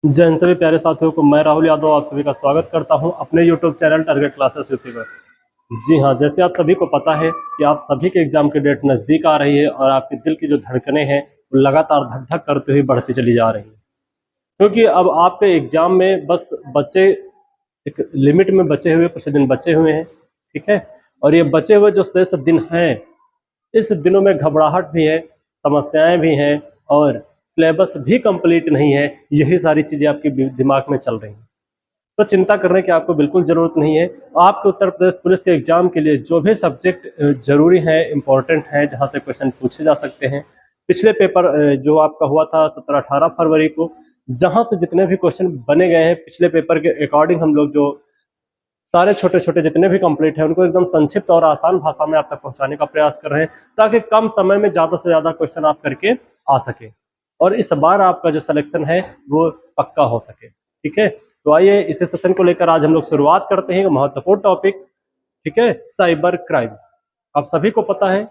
जय हिंद सभी प्यारे साथियों को। मैं राहुल यादव आप सभी का स्वागत करता हूं अपने YouTube channel target classes UP पर। जी हां, जैसे आप सभी को पता है कि आप सभी के एग्जाम की डेट नज़दीक आ रही है और आपके दिल की जो धड़कनें हैं वो लगातार धक धक करते हुए बढ़ती चली जा रही हैं, क्योंकि अब आपके एग्जाम में बस बचे एक लिमिट में बचे हुए कुछ दिन बचे हुए हैं। ठीक है, और ये बचे हुए जो शेष दिन हैं, इस दिनों में घबराहट भी है, समस्याएं भी हैं और सिलेबस भी कंप्लीट नहीं है। यही सारी चीजें आपके दिमाग में चल रही हैं, तो चिंता करने की आपको बिल्कुल ज़रूरत नहीं है। आपके उत्तर प्रदेश पुलिस के एग्जाम के लिए जो भी सब्जेक्ट जरूरी हैं, इम्पोर्टेंट हैं, जहां से क्वेश्चन पूछे जा सकते हैं, पिछले पेपर जो आपका हुआ था 17-18 फरवरी को, जहां से जितने भी क्वेश्चन बने गए हैं पिछले पेपर के अकॉर्डिंग, हम लोग जो सारे छोटे छोटे जितने भी कंप्लीट हैं उनको एकदम संक्षिप्त और आसान भाषा में आप तक पहुंचाने का प्रयास कर रहे हैं, ताकि कम समय में ज़्यादा से ज़्यादा क्वेश्चन आप करके आ सके और इस बार आपका जो सिलेक्शन है वो पक्का हो सके। ठीक है, तो आइए इसी सेशन को लेकर आज हम लोग शुरुआत करते हैं। महत्वपूर्ण टॉपिक, ठीक है, साइबर क्राइम। आप सभी को पता है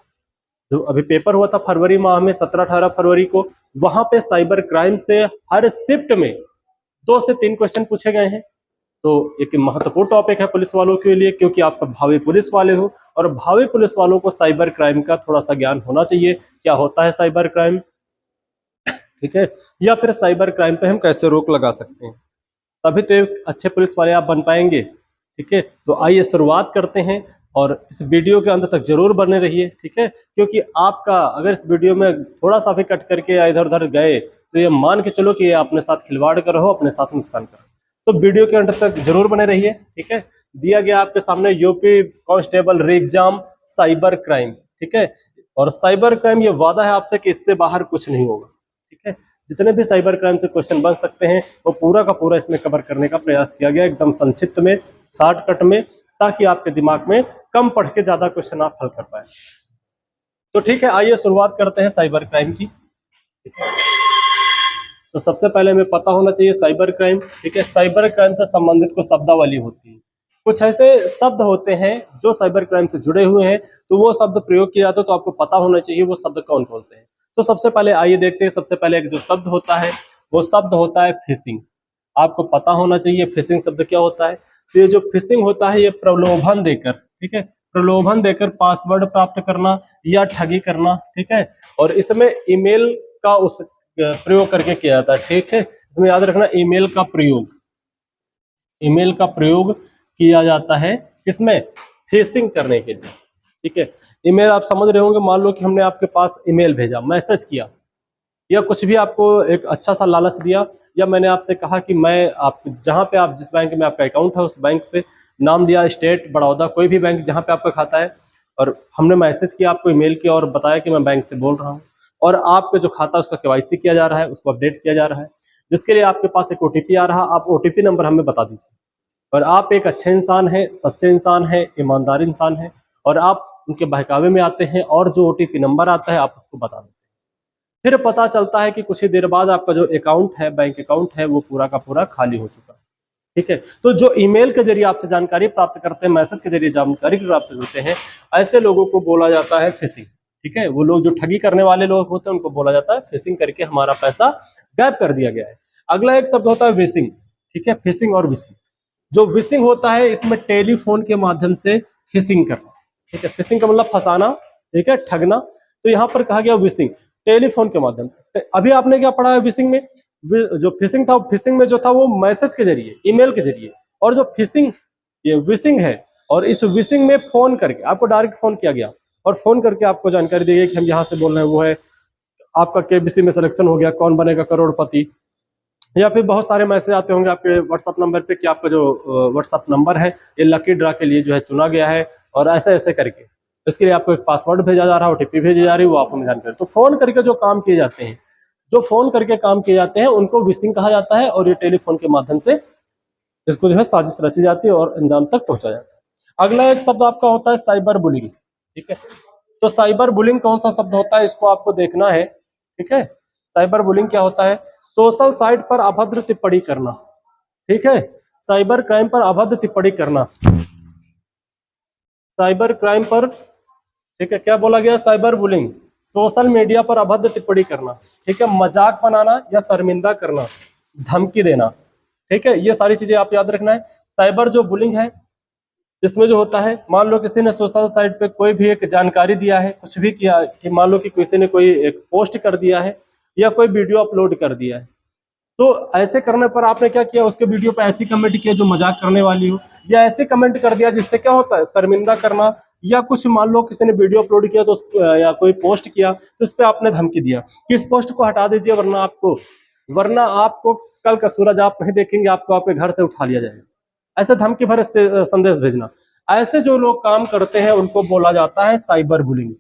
जो अभी पेपर हुआ था फरवरी माह में 17-18 फरवरी को, वहां पे साइबर क्राइम से हर शिफ्ट में 2 से 3 क्वेश्चन पूछे गए हैं। तो एक महत्वपूर्ण टॉपिक है पुलिस वालों के लिए, क्योंकि आप सब भावी पुलिस वाले हो और भावी पुलिस वालों को साइबर क्राइम का थोड़ा सा ज्ञान होना चाहिए। क्या होता है साइबर क्राइम, ठीक है, या फिर साइबर क्राइम पे हम कैसे रोक लगा सकते हैं, तभी तो एक अच्छे पुलिस वाले आप बन पाएंगे। ठीक है, तो आइए शुरुआत करते हैं और इस वीडियो के अंत तक जरूर बने रहिए। ठीक है, क्योंकि आपका अगर इस वीडियो में थोड़ा सा भी कट करके या इधर उधर गए तो ये मान के चलो कि ये अपने साथ खिलवाड़ कर हो, अपने साथ नुकसान कर। तो वीडियो के अंत तक जरूर बने रहिए। ठीक है, दिया गया आपके सामने यूपी कांस्टेबल री एग्जाम साइबर क्राइम। ठीक है, और साइबर क्राइम ये वादा है आपसे कि इससे बाहर कुछ नहीं होगा। ठीक है, जितने भी साइबर क्राइम से क्वेश्चन बन सकते हैं वो पूरा का पूरा इसमें कवर करने का प्रयास किया गया, एकदम संक्षिप्त में, शॉर्टकट में, ताकि आपके दिमाग में कम पढ़ के ज्यादा क्वेश्चन आप हल कर पाए। तो ठीक है, आइए शुरुआत करते हैं साइबर क्राइम की। ठीक है, तो सबसे पहले हमें पता होना चाहिए साइबर क्राइम। ठीक है, साइबर क्राइम से संबंधित कुछ शब्दावली होती है, कुछ ऐसे शब्द होते हैं जो साइबर क्राइम से जुड़े हुए हैं, तो वो शब्द प्रयोग किया जाता है, तो आपको पता होना चाहिए वो शब्द कौन कौन से हैं। तो सबसे पहले आइए देखते हैं। सबसे पहले एक जो शब्द होता है वो शब्द होता है फिशिंग। आपको पता होना चाहिए फिशिंग शब्द क्या होता है। तो ये जो फिशिंग होता है ये प्रलोभन देकर, ठीक है, प्रलोभन देकर पासवर्ड प्राप्त करना या ठगी करना। ठीक है, और इसमें ईमेल का उस प्रयोग करके किया जाता है। ठीक है, इसमें याद रखना ईमेल का प्रयोग, ईमेल का प्रयोग किया जाता है किसमें, फिशिंग करने के लिए। ठीक है, ईमेल आप समझ रहे होंगे, मान लो कि हमने आपके पास ईमेल भेजा, मैसेज किया, या कुछ भी आपको एक अच्छा सा लालच दिया, या मैंने आपसे कहा कि मैं आप जहां पे आप जिस बैंक में आपका अकाउंट है उस बैंक से नाम लिया, स्टेट बड़ौदा, कोई भी बैंक जहां पे आपका खाता है, और हमने मैसेज किया आपको, ईमेल किया और बताया कि मैं बैंक से बोल रहा हूं, और आपका जो खाता है उसका केवाईसी किया जा रहा है, उसको अपडेट किया जा रहा है, जिसके लिए आपके पास एक ओटीपी आ रहा, आप ओटीपी नंबर हमें बता दीजिए। और आप एक अच्छे इंसान हैं, सच्चे इंसान हैं, ईमानदार इंसान हैं, और आप उनके बहकावे में आते हैं और जो ओटीपी नंबर आता है आप उसको बता देते हैं। फिर पता चलता है कि कुछ ही देर बाद आपका जो अकाउंट है, बैंक अकाउंट है, वो पूरा का पूरा खाली हो चुका है। ठीक है, तो जो ईमेल के जरिए आपसे जानकारी प्राप्त करते हैं, मैसेज के जरिए जानकारी प्राप्त करते हैं, ऐसे लोगों को बोला जाता है फिशिंग। ठीक है, वो लोग जो ठगी करने वाले लोग होते हैं उनको बोला जाता है फिशिंग करके हमारा पैसा गायब कर दिया गया है। अगला एक शब्द होता है विशिंग। ठीक है, फिशिंग और विशिंग। जो विशिंग होता है इसमें टेलीफोन के माध्यम से फिशिंग करना। ठीक है, फिशिंग का मतलब फंसाना, ठीक है, ठगना। तो यहाँ पर कहा गया विशिंग टेलीफोन के माध्यम से। अभी आपने क्या पढ़ा है विशिंग में, जो फिशिंग था, फिशिंग में जो था वो मैसेज के जरिए, ईमेल के जरिए, और जो फिशिंग ये विशिंग है, और इस विशिंग में फोन करके आपको डायरेक्ट फोन किया गया और फोन करके आपको जानकारी दी गई कि हम यहाँ से बोल रहे हैं, वो है आपका केबीसी में सिलेक्शन हो गया, कौन बनेगा करोड़पति, या फिर बहुत सारे मैसेज आते होंगे आपके व्हाट्सअप नंबर पे कि आपका जो व्हाट्सअप नंबर है ये लकी ड्रा के लिए जो है चुना गया है, और ऐसे ऐसे करके इसके लिए आपको एक पासवर्ड भेजा जा रहा है, ओटीपी भेजी जा रही है, वो आपको जानकारी। तो फोन करके जो काम किए जाते हैं, जो फोन करके काम किए जाते हैं उनको विशिंग कहा जाता है, और ये टेलीफोन के माध्यम से इसको जो है साजिश रची जाती है और अंजाम तक पहुंचा जाता है। अगला एक शब्द आपका होता है साइबर बुलिंग। ठीक है, तो साइबर बुलिंग कौन सा शब्द होता है इसको आपको देखना है। ठीक है, साइबर बुलिंग क्या होता है, सोशल साइट पर अभद्र टिप्पणी करना। ठीक है, साइबर क्राइम पर अभद्र टिप्पणी करना, साइबर क्राइम पर, ठीक है, क्या बोला गया, साइबर बुलिंग, सोशल मीडिया पर अभद्र टिप्पणी करना। ठीक है, मजाक बनाना या शर्मिंदा करना, धमकी देना, ठीक है, ये सारी चीजें आप याद रखना है। साइबर जो बुलिंग है, इसमें जो होता है, मान लो किसी ने सोशल साइट पे कोई भी एक जानकारी दिया है, कुछ भी किया कि मान लो कि किसी ने कोई एक पोस्ट कर दिया है या कोई वीडियो अपलोड कर दिया है, तो ऐसे करने पर आपने क्या किया, उसके वीडियो पे ऐसी कमेंट किया जो मजाक करने वाली हो, या ऐसे कमेंट कर दिया जिससे क्या होता है, शर्मिंदा करना, या कुछ मान लो किसी ने वीडियो अपलोड किया तो या कोई पोस्ट किया तो उस पर आपने धमकी दिया कि इस पोस्ट को हटा दीजिए वरना आपको कल का सूरज आप नहीं देखेंगे, आपको आपके घर से उठा लिया जाएगा। ऐसे धमकी भरे संदेश भेजना, ऐसे जो लोग काम करते हैं उनको बोला जाता है साइबर बुलिंग,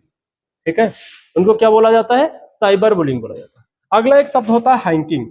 ठीक है, उनको क्या बोला जाता है, साइबर बुलिंग बोला जाता है। अगला एक शब्द होता है हैकिंग।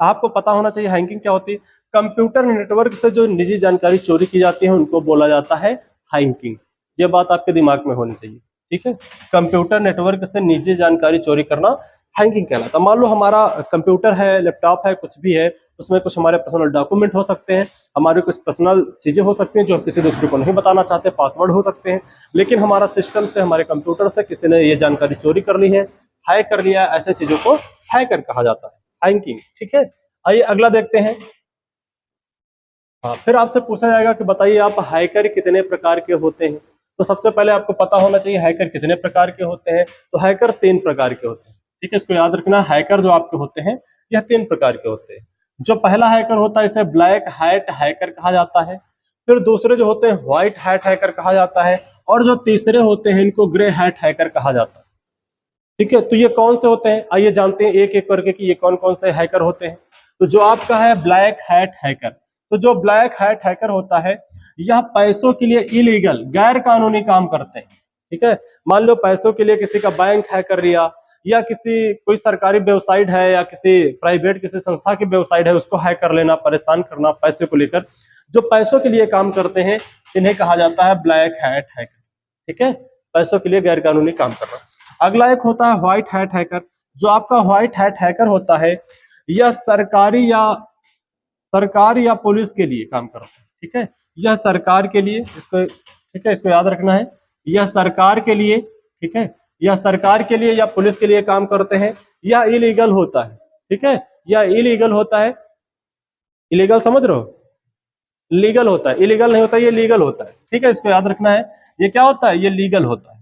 आपको पता होना चाहिए हैकिंग क्या होती है। कंप्यूटर नेटवर्क से जो निजी जानकारी चोरी की जाती है उनको बोला जाता है हैकिंग। ये बात आपके दिमाग में होनी चाहिए, ठीक है। कंप्यूटर नेटवर्क से निजी जानकारी चोरी करना हैकिंग कहलाता है। मान लो हमारा कंप्यूटर है, लैपटॉप है, कुछ भी है, उसमें कुछ हमारे पर्सनल डॉक्यूमेंट हो सकते हैं, हमारे कुछ पर्सनल चीजें हो सकती हैं जो हम किसी दूसरे को नहीं बताना चाहते, पासवर्ड हो सकते हैं, लेकिन हमारा सिस्टम से, हमारे कंप्यूटर से किसी ने ये जानकारी चोरी कर ली है, हैक कर लिया है, ऐसे चीजों को हैकर कहा जाता है, हैकिंग, ठीक है। आइए अगला देखते हैं। हाँ, फिर आपसे पूछा जाएगा कि बताइए आप हैकर कितने प्रकार के होते हैं। तो सबसे पहले आपको पता होना चाहिए हैकर कितने प्रकार के होते हैं। तो हैकर 3 प्रकार के होते हैं, ठीक है, इसको याद रखना। हैकर जो आपके होते हैं यह 3 प्रकार के होते हैं। जो पहला हैकर होता है इसे ब्लैक हैट हैकर कहा जाता है, फिर दूसरे जो होते हैं व्हाइट हैट हैकर कहा जाता है, और जो तीसरे होते हैं इनको ग्रे हैट हैकर कहा जाता है, ठीक है। तो ये कौन से होते हैं, आइए जानते हैं एक एक करके कि ये कौन कौन से हैकर होते हैं। तो जो आपका है ब्लैक हैट हैकर, तो जो ब्लैक हैट हैकर होता है यह पैसों के लिए इलीगल, गैर कानूनी काम करते हैं, ठीक है। मान लो पैसों के लिए किसी का बैंक हैक कर लिया, या किसी कोई सरकारी वेबसाइट है या किसी प्राइवेट किसी संस्था की वेबसाइट है उसको हैक कर लेना, परेशान करना पैसे को लेकर, जो पैसों के लिए काम करते हैं इन्हें कहा जाता है ब्लैक हैट हैकर, ठीक है, पैसों के लिए गैर कानूनी काम करना। अगला एक होता है व्हाइट हैट हैकर। जो आपका व्हाइट हैट हैकर होता है यह सरकार या पुलिस के लिए काम करता है, ठीक है, यह सरकार के लिए, इसको ठीक है, इसको याद रखना है, यह सरकार के लिए, ठीक है, यह सरकार के लिए या पुलिस के लिए काम करते हैं। यह इलीगल होता है, ठीक है, यह इलीगल होता है। इलीगल समझ रहे हो, लीगल होता है, इलीगल नहीं होता, ये लीगल होता है, ठीक है, इसको याद रखना है। ये क्या होता है, ये लीगल होता है,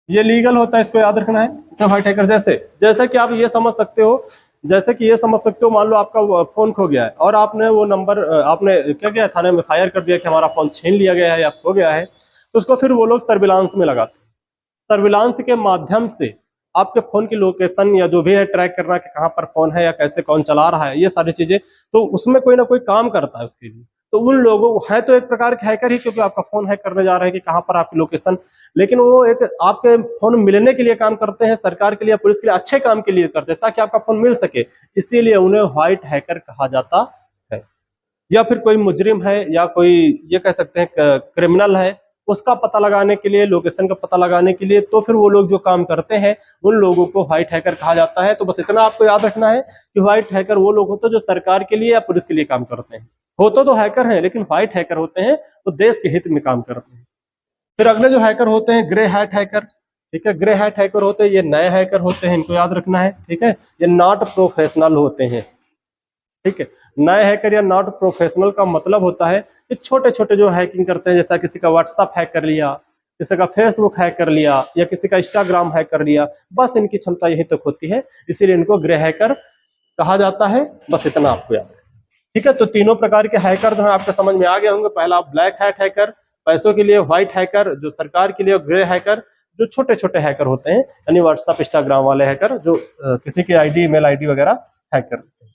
ये लीगल होता है, इसको याद रखना है। सब व्हाइट हैकर जैसे कि आप ये समझ सकते हो, मान लो आपका फोन खो गया है और आपने वो नंबर आपने क्या किया, थाने में एफआईआर कर दिया कि हमारा फोन छीन लिया गया है या खो गया है, तो उसको फिर वो लोग सर्विलांस में लगाते हैं। सर्विलांस के माध्यम से आपके फोन की लोकेशन या जो भी है ट्रैक करना कि कहाँ पर फोन है या कैसे कौन चला रहा है, ये सारी चीजें, तो उसमें कोई ना कोई काम करता है उसके लिए। तो उन लोगों है तो एक प्रकार के हैकर ही, क्योंकि आपका फोन हैक करने जा रहे हैं कि कहाँ पर आपकी लोकेशन, लेकिन वो एक आपके फोन मिलने के लिए काम करते हैं, सरकार के लिए, पुलिस के लिए, अच्छे काम के लिए करते हैं ताकि आपका फोन मिल सके, इसीलिए उन्हें व्हाइट हैकर कहा जाता है। या फिर कोई मुजरिम है या कोई ये कह सकते हैं क्रिमिनल है, उसका पता लगाने के लिए, लोकेशन का पता लगाने के लिए, तो फिर वो लोग जो काम करते हैं उन लोगों को व्हाइट हैकर कहा जाता है। तो बस इतना आपको याद रखना है कि व्हाइट हैकर वो लोग होते हैं जो सरकार के लिए या पुलिस के लिए काम करते हैं। होते तो हैकर हैं लेकिन व्हाइट हैकर होते हैं तो देश के हित में काम करते हैं। फिर अगले जो हैकर होते हैं ग्रे हैट हैकर, ठीक है, ग्रे हैट हैकर होते हैं, ये नए हैकर होते हैं, इनको याद रखना है, ठीक है, ये नॉट प्रोफेशनल होते हैं, ठीक है। नए हैकर या नॉट प्रोफेशनल का मतलब होता है कि छोटे छोटे जो हैकिंग करते हैं, जैसा किसी का व्हाट्सएप हैक कर लिया, किसी का फेसबुक हैक कर लिया या किसी का इंस्टाग्राम हैक कर लिया, बस इनकी क्षमता यही तक होती है, इसीलिए इनको ग्रे हैकर कहा जाता है। बस इतना आपको याद है, ठीक है। तो तीनों प्रकार के हैकर जो है आपके समझ में आ गए होंगे। पहला ब्लैक हैट हैकर पैसों के लिए, व्हाइट हैकर जो सरकार के लिए, और ग्रे हैकर जो छोटे छोटे हैकर होते हैं, यानी व्हाट्सएप इंस्टाग्राम वाले हैकर जो किसी की आईडी ईमेल आईडी वगैरह हैक करते हैं।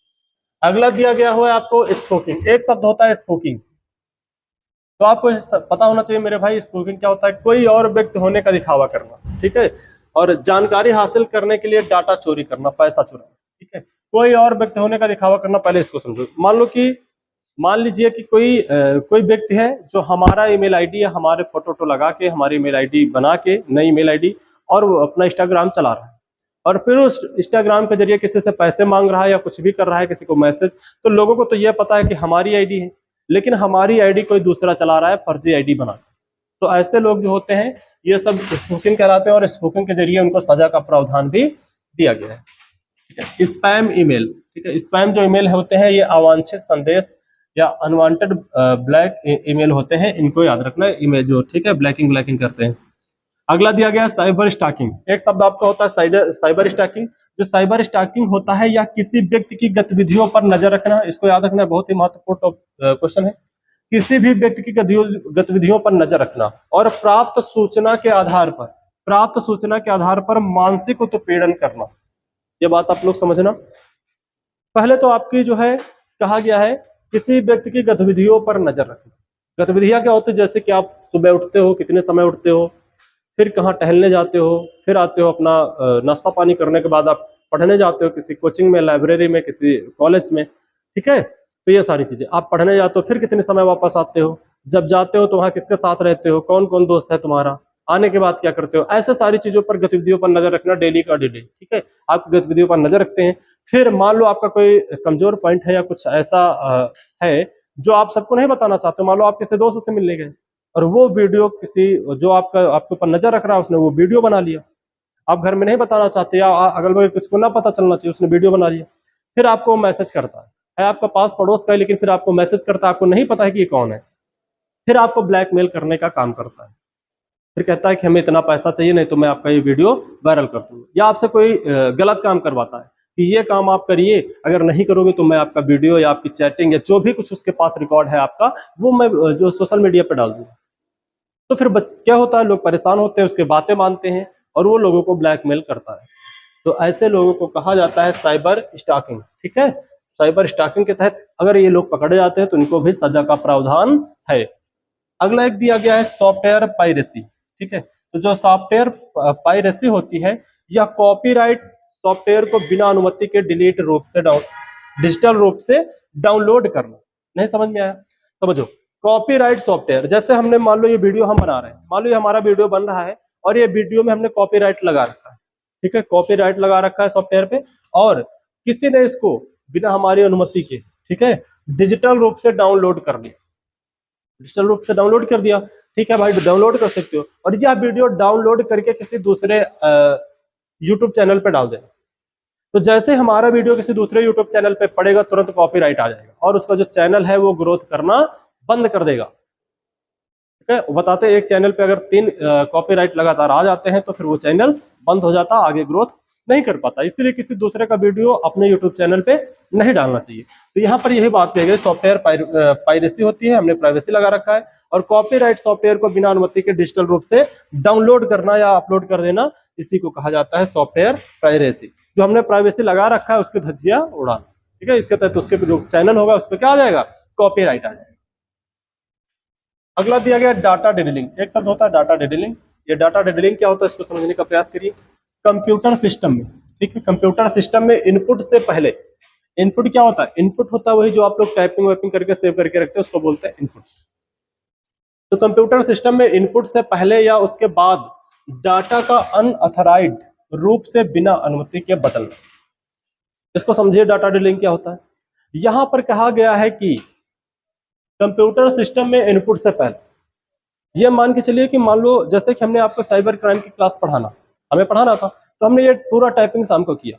अगला दिया गया हुआ है आपको स्पोकिंग। एक शब्द होता है स्पोकिंग, तो आपको पता होना चाहिए मेरे भाई स्पोकिंग क्या होता है। कोई और व्यक्ति होने का दिखावा करना, ठीक है, और जानकारी हासिल करने के लिए डाटा चोरी करना, पैसा चुराना, ठीक है, कोई और व्यक्ति होने का दिखावा करना। पहले इसको समझो। मान लीजिए कि कोई व्यक्ति है जो हमारा ईमेल आईडी या हमारे फोटो लगा के, हमारी ईमेल आईडी बना के, नई ईमेल आईडी, और वो अपना इंस्टाग्राम चला रहा है, और फिर उस इंस्टाग्राम के जरिए किसी से पैसे मांग रहा है या कुछ भी कर रहा है, किसी को मैसेज, तो लोगों को तो यह पता है कि हमारी आईडी है, लेकिन हमारी आईडी कोई दूसरा चला रहा है, फर्जी आईडी बना। तो ऐसे लोग जो होते हैं ये सब स्पूकिंग कहलाते हैं, और स्पूकिंग के जरिए उनको सजा का प्रावधान भी दिया गया है। ठीक है। स्पैम ईमेल, ठीक है, स्पैम जो ईमेल होते हैं ये अवांछित संदेश या अनवांटेड ब्लैक ईमेल होते हैं, इनको याद रखना। ईमेल जो, ठीक है, ब्लैकिंग करते हैं। अगला दिया गया साइबर स्टॉकिंग। एक शब्द आपका होता है साइबर स्टॉकिंग। जो साइबर स्टॉकिंग होता है या किसी व्यक्ति की गतिविधियों पर नजर रखना, इसको याद रखना, बहुत ही महत्वपूर्ण क्वेश्चन है। किसी भी व्यक्ति की गतिविधियों पर नजर रखना और प्राप्त सूचना के आधार पर मानसिक उत्पीड़न करना। ये बात आप लोग समझना। पहले तो आपकी जो है कहा गया है किसी व्यक्ति की गतिविधियों पर नजर रखना। गतिविधियां क्या होती है, जैसे कि आप सुबह उठते हो, कितने समय उठते हो, फिर कहाँ टहलने जाते हो, फिर आते हो अपना नाश्ता पानी करने के बाद आप पढ़ने जाते हो किसी कोचिंग में, लाइब्रेरी में, किसी कॉलेज में, ठीक है। तो ये सारी चीजें, आप पढ़ने जाते हो, फिर कितने समय वापस आते हो, जब जाते हो तो वहाँ किसके साथ रहते हो, कौन कौन दोस्त है तुम्हारा, आने के बाद क्या करते हो, ऐसे सारी चीजों पर, गतिविधियों पर नजर रखना डेली का डेली, ठीक है। आप गतिविधियों पर नजर रखते हैं। फिर मान लो आपका कोई कमजोर पॉइंट है या कुछ ऐसा है जो आप सबको नहीं बताना चाहते, मान लो आप किसी दोस्त से मिलने गए और वो वीडियो किसी जो आपके ऊपर नजर रख रहा है उसने वो वीडियो बना लिया, आप घर में नहीं बताना चाहते या अगल बगल किसी को ना पता चलना चाहिए, उसने वीडियो बना लिया, फिर आपको मैसेज करता है आपका पास पड़ोस का है, लेकिन फिर आपको मैसेज करता है, आपको नहीं पता है कि ये कौन है, फिर आपको ब्लैकमेल करने का काम करता है। फिर कहता है कि हमें इतना पैसा चाहिए, नहीं तो मैं आपका ये वीडियो वायरल कर दूंगा। या आपसे कोई गलत काम करवाता है कि ये काम आप करिए, अगर नहीं करोगे तो मैं आपका वीडियो या आपकी चैटिंग या जो भी कुछ उसके पास रिकॉर्ड है आपका, वो मैं जो सोशल मीडिया पर डाल दूंगा। तो फिर क्या होता है, लोग परेशान होते हैं, उसके बातें मानते हैं और वो लोगों को ब्लैकमेल करता है। तो ऐसे लोगों को कहा जाता है साइबर स्टॉकिंग, ठीक है। साइबर स्टॉकिंग के तहत अगर ये लोग पकड़े जाते हैं तो इनको भी सजा का प्रावधान है। अगला एक दिया गया है सॉफ्टवेयर पायरेसी, ठीक है। तो जो सॉफ्टवेयर पायरेसी होती है, यह कॉपीराइट सॉफ्टवेयर को बिना अनुमति के डिजिटल रूप से डाउनलोड करना। नहीं समझ में आया? समझो, कॉपीराइट सॉफ्टवेयर, जैसे हमने मान लो ये वीडियो हम बना रहे हैं, मान लो ये हमारा वीडियो बन रहा है और ये वीडियो में हमने कॉपीराइट लगा रखा है, ठीक है, कॉपीराइट लगा रखा है सॉफ्टवेयर पे, और किसी ने इसको बिना हमारी अनुमति के, ठीक है, डिजिटल रूप से डाउनलोड कर लिया, डिजिटल रूप से डाउनलोड कर दिया, ठीक है भाई, डाउनलोड कर सकते हो, और यह वीडियो डाउनलोड करके किसी दूसरे यूट्यूब चैनल पे डाल देना। तो जैसे हमारा वीडियो किसी दूसरे यूट्यूब चैनल पे पड़ेगा, तुरंत कॉपीराइट आ जाएगा और उसका जो चैनल है वो ग्रोथ करना बंद कर देगा, ठीक है। बताते हैं एक चैनल पे अगर 3 कॉपीराइट लगातार आ जाते हैं तो फिर वो चैनल बंद हो जाता, आगे ग्रोथ नहीं कर पाता। इसलिए किसी दूसरे का वीडियो अपने यूट्यूब चैनल पे नहीं डालना चाहिए। तो यहाँ पर यही बात कही गई, सॉफ्टवेयर पायरेसी होती है, हमने प्राइवेसी लगा रखा है, और कॉपीराइट सॉफ्टवेयर को बिना अनुमति के डिजिटल रूप से डाउनलोड करना या अपलोड कर देना, इसी को कहा जाता है सॉफ्टवेयर पायरेसी। जो हमने प्राइवेसी लगा रखा है उसकी धज्जियां उड़ाना, ठीक है। इसके तहत उसके जो चैनल होगा उस पर क्या आ जाएगा, कॉपीराइट आ जाएगा। अगला दिया गया डाटा डिडलिंग। एक शब्द होता है डाटा डिडलिंग। ये डाटा डिडलिंग क्या होता है इसको समझने का प्रयास करिए। कंप्यूटर सिस्टम में, ठीक है, कंप्यूटर सिस्टम में इनपुट से पहले, इनपुट क्या होता है, इनपुट होता है वही जो आप लोग टाइपिंग वाइपिंग करके सेव करके रखते हैं, उसको बोलते हैं इनपुट। तो कंप्यूटर सिस्टम में इनपुट से पहले या उसके बाद डाटा का अनऑथराइज्ड रूप से बिना अनुमति के बदलना, इसको समझिए डाटा डिडलिंग क्या होता है। यहां पर कहा गया है कि कंप्यूटर सिस्टम में इनपुट से पहले, ये मान के चलिए कि मान लो जैसे कि हमने आपको साइबर क्राइम की क्लास हमें पढ़ाना था, तो हमने ये पूरा टाइपिंग शाम को किया।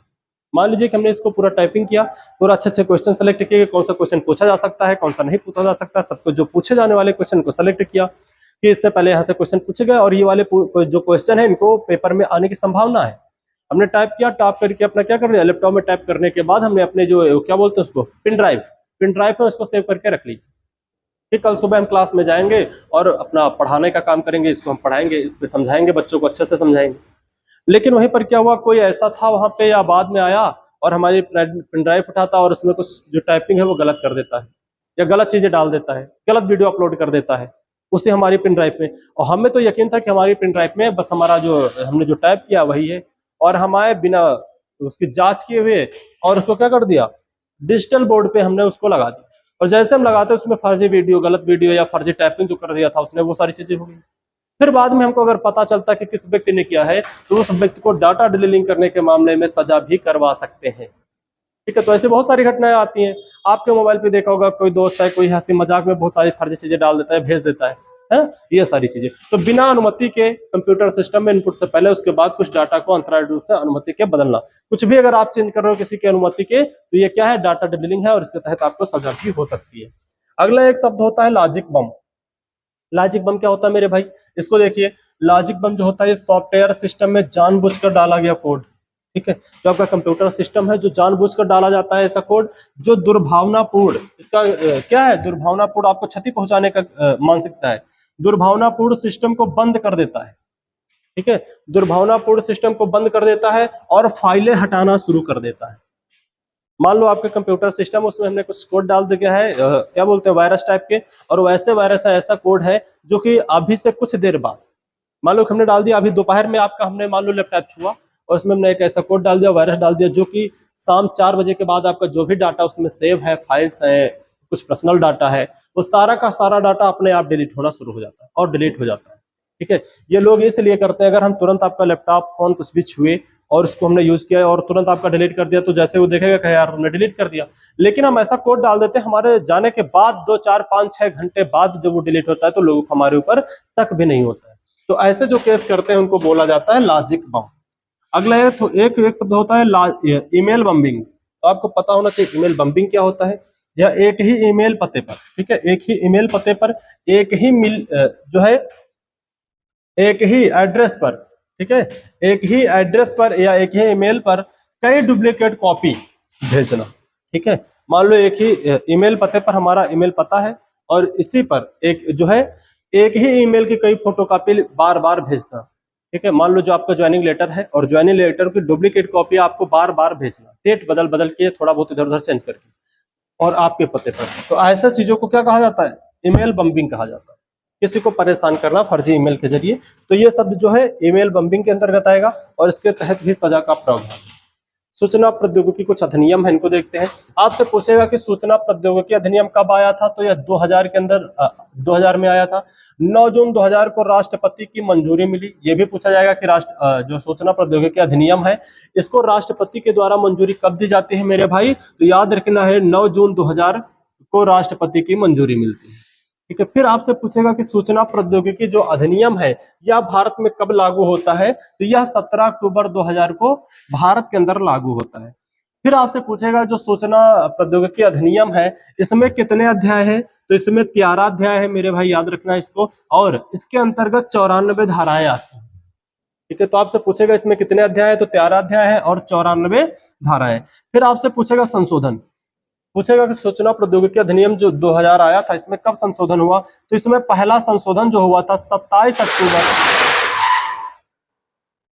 मान लीजिए कि हमने इसको पूरा टाइपिंग किया, पूरा अच्छे से क्वेश्चन सेलेक्ट किए, कौन सा क्वेश्चन पूछा जा सकता है, कौन सा नहीं पूछा जा सकता, सबको जो पूछे जाने वाले क्वेश्चन को सेलेक्ट किया कि इससे पहले यहाँ से क्वेश्चन पूछे गए और ये वाले जो क्वेश्चन है इनको पेपर में आने की संभावना है। हमने टाइप किया, टाइप करके अपना क्या कर लिया, लैपटॉप में टाइप करने के बाद हमने अपने जो क्या बोलते हैं उसको, पिन ड्राइव में उसको सेव करके रख ली। फिर कल सुबह हम क्लास में जाएंगे और अपना पढ़ाने का काम करेंगे, इसको हम पढ़ाएंगे, इस पे समझाएंगे, बच्चों को अच्छे से समझाएंगे। लेकिन वहीं पर क्या हुआ, कोई ऐसा था वहां पे या बाद में आया और हमारी पिन ड्राइव उठाता और उसमें कुछ जो टाइपिंग है वो गलत कर देता है या गलत चीजें डाल देता है, गलत वीडियो अपलोड कर देता है उसे हमारी पिन ड्राइव में। और हमें तो यकीन था कि हमारी पिन ड्राइव में बस हमारा जो हमने जो टाइप किया वही है, और हमारे बिना उसकी जांच किए हुए और उसको क्या कर दिया, डिजिटल बोर्ड पे हमने उसको लगा दिया। और जैसे हम लगाते उसमें फर्जी वीडियो, गलत वीडियो या फर्जी टाइपिंग जो कर दिया था उसने, वो सारी चीजें हो गई। फिर बाद में हमको अगर पता चलता कि किस व्यक्ति ने किया है तो उस व्यक्ति को डाटा डिलीलिंग करने के मामले में सजा भी करवा सकते हैं, ठीक है। तो ऐसे बहुत सारी घटनाएं आती हैं। आपके मोबाइल पे देखा होगा कोई दोस्त है, कोई हंसी मजाक में बहुत सारी फर्जी चीजें डाल देता है, भेज देता है, है ना, ये सारी चीजें। तो बिना अनुमति के कंप्यूटर सिस्टम में इनपुट से पहले उसके बाद कुछ डाटा को अंतराल रूप से अनुमति के बदलना, कुछ भी अगर आप चेंज कर रहे हो किसी की अनुमति के, तो ये क्या है, डाटा डबलिंग है और इसके तहत आपको सजा भी हो सकती है। अगला एक शब्द होता है लॉजिक बम। लॉजिक बम क्या होता है मेरे भाई, इसको देखिए, लॉजिक बम जो होता है ये सॉफ्टवेयर सिस्टम में जानबूझकर डाला गया कोड, ठीक है, जो आपका कंप्यूटर सिस्टम है जो जानबूझकर डाला जाता है ऐसा कोड जो दुर्भावनापूर्ण, इसका क्या है, दुर्भावनापूर्ण, आपको क्षति पहुंचाने का मानसिकता है, दुर्भावनापूर्ण सिस्टम को बंद कर देता है, ठीक है, दुर्भावनापूर्ण सिस्टम को बंद कर देता है और फाइलें हटाना शुरू कर देता है। मान लो आपके कंप्यूटर सिस्टम, उसमें हमने कुछ कोड डाल दिया है, क्या बोलते हैं, वायरस टाइप के, और वैसे वायरस ऐसा कोड है जो कि अभी से कुछ देर बाद, मान लो हमने डाल दिया अभी दोपहर में, आपका हमने मान लो लैपटॉप छुआ और उसमें हमने एक ऐसा कोड डाल दिया, वायरस डाल दिया, जो कि शाम 4 बजे के बाद आपका जो भी डाटा उसमें सेव है, फाइल्स है, कुछ पर्सनल डाटा है, वो सारा का सारा डाटा अपने आप डिलीट होना शुरू हो जाता है और डिलीट हो जाता है, ठीक है। ये लोग इसलिए करते हैं, अगर हम तुरंत आपका लैपटॉप फोन कुछ भी छुए और उसको हमने यूज किया और तुरंत आपका डिलीट कर दिया, तो जैसे वो देखेगा कि यार तुमने डिलीट कर दिया, लेकिन हम ऐसा कोड डाल देते हैं हमारे जाने के बाद 2, 4, 5, 6 घंटे बाद जब वो डिलीट होता है तो लोगों को हमारे ऊपर शक भी नहीं होता है। तो ऐसे जो केस करते हैं उनको बोला जाता है लॉजिक बम। अगला है तो एक शब्द होता है ईमेल बम्बिंग। तो आपको पता होना चाहिए ईमेल बम्बिंग क्या होता है। यह एक ही ईमेल पते पर, ठीक है, एक ही ईमेल पते पर एक ही जो है एक ही एड्रेस पर, ठीक है, एक ही एड्रेस पर या एक ही ईमेल पर कई डुप्लीकेट कॉपी भेजना, ठीक है। मान लो एक ही ईमेल पते पर हमारा ईमेल पता है और इसी पर एक जो है एक ही ईमेल की कई फोटोकॉपी बार बार भेजना, ठीक है। मान लो जो आपका ज्वाइनिंग लेटर है और ज्वाइनिंग लेटर की डुप्लीकेट कॉपी आपको बार बार भेजना, डेट बदल बदल के, थोड़ा बहुत इधर उधर चेंज करके, और आपके पते पर। तो ऐसा चीजों को क्या कहा जाता है, ईमेल बम्बिंग कहा जाता है, किसी को परेशान करना फर्जी ईमेल के जरिए। तो ये शब्द जो है ईमेल बम्बिंग के अंतर्गत आएगा और इसके तहत भी सजा का प्रावधान है। सूचना प्रौद्योगिकी कुछ अधिनियम है, इनको देखते हैं। आपसे पूछेगा कि सूचना प्रौद्योगिकी अधिनियम कब आया था, तो यह 2000 के अंदर 2000 में आया था। 9 जून 2000 को राष्ट्रपति की मंजूरी मिली। ये भी पूछा जाएगा कि जो सूचना प्रौद्योगिकी अधिनियम है इसको राष्ट्रपति के द्वारा मंजूरी कब दी जाती है मेरे भाई, तो याद रखना है 9 जून 2000 को राष्ट्रपति की मंजूरी मिलती है, ठीक है। फिर आपसे पूछेगा कि सूचना प्रौद्योगिकी जो अधिनियम है यह भारत में कब लागू होता है, तो यह 17 अक्टूबर 2000 को भारत के अंदर लागू होता है। फिर आपसे पूछेगा जो सूचना प्रौद्योगिकी अधिनियम है इसमें कितने अध्याय है, तो इसमें 13 अध्याय है मेरे भाई, याद रखना इसको, और इसके अंतर्गत 94 धाराएं आती हैं, ठीक है। तो आपसे पूछेगा इसमें कितने अध्याय है, तो 13 अध्याय है और 94 धाराएं। फिर आपसे पूछेगा संशोधन, पूछेगा कि सूचना प्रौद्योगिकी अधिनियम जो 2000 आया था इसमें कब संशोधन हुआ, तो इसमें पहला संशोधन जो हुआ था 27 अक्टूबर,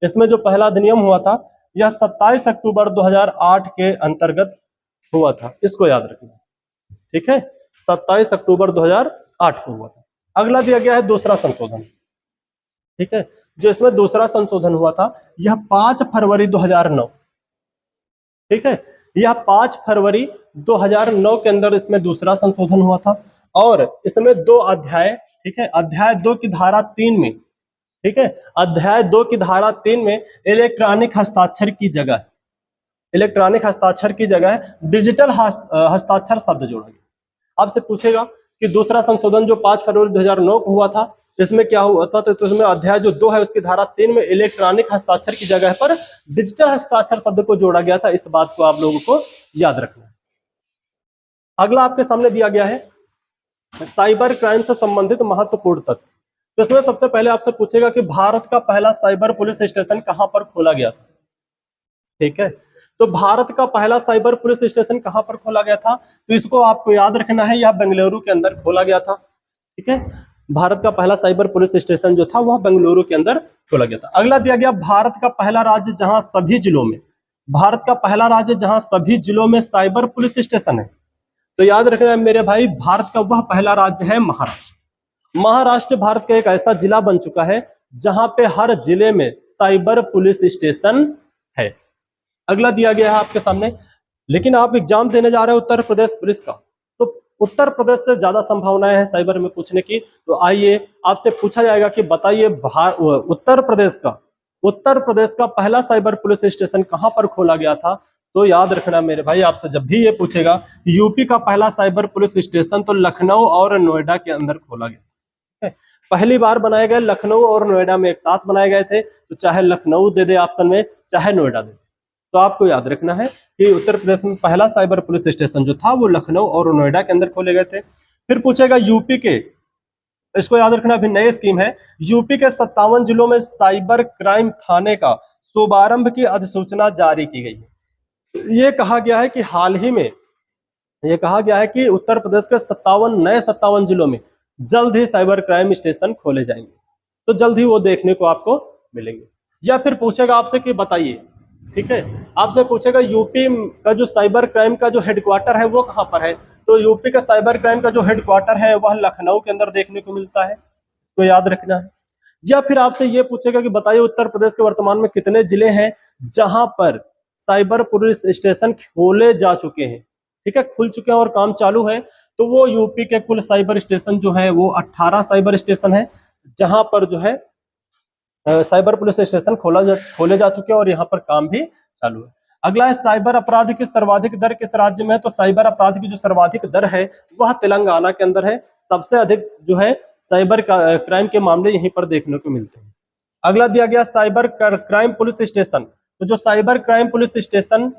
इसमें जो पहला अधिनियम हुआ था यह 27 अक्टूबर 2008 के अंतर्गत हुआ था, इसको याद रखना, ठीक है, 27 अक्टूबर 2008 को हुआ था। अगला दिया गया है दूसरा संशोधन, ठीक है, जो इसमें दूसरा संशोधन हुआ था यह 5 फरवरी 2009, ठीक है, यह 5 फरवरी 2009 के अंदर इसमें दूसरा संशोधन हुआ था और इसमें 2 अध्याय, ठीक है, अध्याय 2 की धारा 3 में, ठीक है, अध्याय 2 की धारा 3 में इलेक्ट्रॉनिक हस्ताक्षर की जगह, इलेक्ट्रॉनिक हस्ताक्षर की जगह डिजिटल हस्ताक्षर शब्द जोड़ा गया। आपसे पूछेगा कि दूसरा संशोधन जो 5 फरवरी 2009 को हुआ था इसमें क्या हुआ था, तो इसमें अध्याय जो 2 है उसकी धारा 3 में इलेक्ट्रॉनिक हस्ताक्षर की जगह पर डिजिटल हस्ताक्षर शब्द को जोड़ा गया था। इस बात को आप लोगों को याद रखना है। अगला आपके सामने दिया गया है साइबर क्राइम से संबंधित महत्वपूर्ण तथ्य। तो इसमें सबसे पहले आपसे पूछेगा कि भारत का पहला साइबर पुलिस स्टेशन कहां पर खोला गया था, ठीक है। तो भारत का पहला साइबर पुलिस स्टेशन कहां पर खोला गया था, तो इसको आपको याद रखना है, यह बेंगलुरु के अंदर खोला गया था, ठीक है। भारत का पहला साइबर पुलिस स्टेशन जो था वह बेंगलुरु के अंदर खोला गया था। अगला दिया गया भारत का पहला राज्य जहां सभी जिलों में, भारत का पहला राज्य जहां सभी जिलों में साइबर पुलिस स्टेशन है, तो याद रखना है मेरे भाई, भारत का वह पहला राज्य है महाराष्ट्र। महाराष्ट्र भारत का एक ऐसा जिला बन चुका है जहां पे हर जिले में साइबर पुलिस स्टेशन है। अगला दिया गया है आपके सामने, लेकिन आप एग्जाम देने जा रहे हैं उत्तर प्रदेश पुलिस का, तो उत्तर प्रदेश से ज्यादा संभावनाएं हैं साइबर में पूछने की। तो आइए आपसे पूछा जाएगा कि बताइए उत्तर प्रदेश का पहला साइबर पुलिस स्टेशन कहां पर खोला गया था, तो याद रखना मेरे भाई, आपसे जब भी ये पूछेगा यूपी का पहला साइबर पुलिस स्टेशन तो लखनऊ और नोएडा के अंदर खोला गया, ठीक है। पहली बार बनाए गए लखनऊ और नोएडा में एक साथ बनाए गए थे, तो चाहे लखनऊ दे दे ऑप्शन में, चाहे नोएडा दे दे। तो आपको याद रखना है कि उत्तर प्रदेश में पहला साइबर पुलिस स्टेशन जो था वो लखनऊ और नोएडा के अंदर खोले गए थे। फिर पूछेगा यूपी के, इसको याद रखना, अभी नई स्कीम है, यूपी के 57 जिलों में साइबर क्राइम थाने का शुभारंभ की अधिसूचना जारी की गई है। ये कहा गया है कि हाल ही में ये कहा गया है कि उत्तर प्रदेश के 57 जिलों में जल्द ही साइबर क्राइम स्टेशन खोले जाएंगे, तो जल्द ही वो देखने को आपको मिलेंगे। या फिर पूछेगा आपसे कि बताइए, ठीक है, आपसे पूछेगा यूपी का जो साइबर क्राइम का जो हेडक्वार्टर है वो कहाँ पर है, तो यूपी का साइबर क्राइम का जो हेडक्वार्टर है वह लखनऊ के अंदर देखने को मिलता है, इसको याद रखना है। या फिर आपसे ये पूछेगा कि बताइए उत्तर प्रदेश के वर्तमान में कितने जिले हैं जहां पर साइबर पुलिस स्टेशन खोले जा चुके हैं, ठीक है, खुल चुके हैं और काम चालू है। तो वो यूपी के कुल साइबर स्टेशन जो है वो 18 साइबर स्टेशन है जहां पर जो है साइबर पुलिस स्टेशन खोले जा चुके हैं और यहाँ पर काम भी चालू है। अगला है साइबर अपराध की सर्वाधिक दर किस राज्य में है, तो साइबर अपराध की जो सर्वाधिक दर है वह तेलंगाना के अंदर है। सबसे अधिक जो है साइबर क्राइम के मामले यहीं पर देखने को मिलते हैं। अगला दिया गया साइबर क्राइम पुलिस स्टेशन, तो जो साइबर क्राइम पुलिस स्टेशन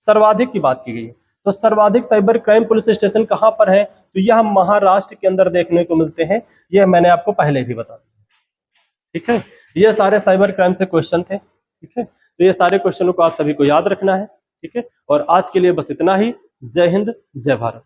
सर्वाधिक की बात की गई है, तो सर्वाधिक साइबर क्राइम पुलिस स्टेशन कहां पर है, तो यह महाराष्ट्र के अंदर देखने को मिलते हैं। यह मैंने आपको पहले भी बता दिया, ठीक है। ये सारे साइबर क्राइम से क्वेश्चन थे, ठीक है, तो ये सारे क्वेश्चनों को आप सभी को याद रखना है, ठीक है। और आज के लिए बस इतना ही। जय हिंद, जय भारत।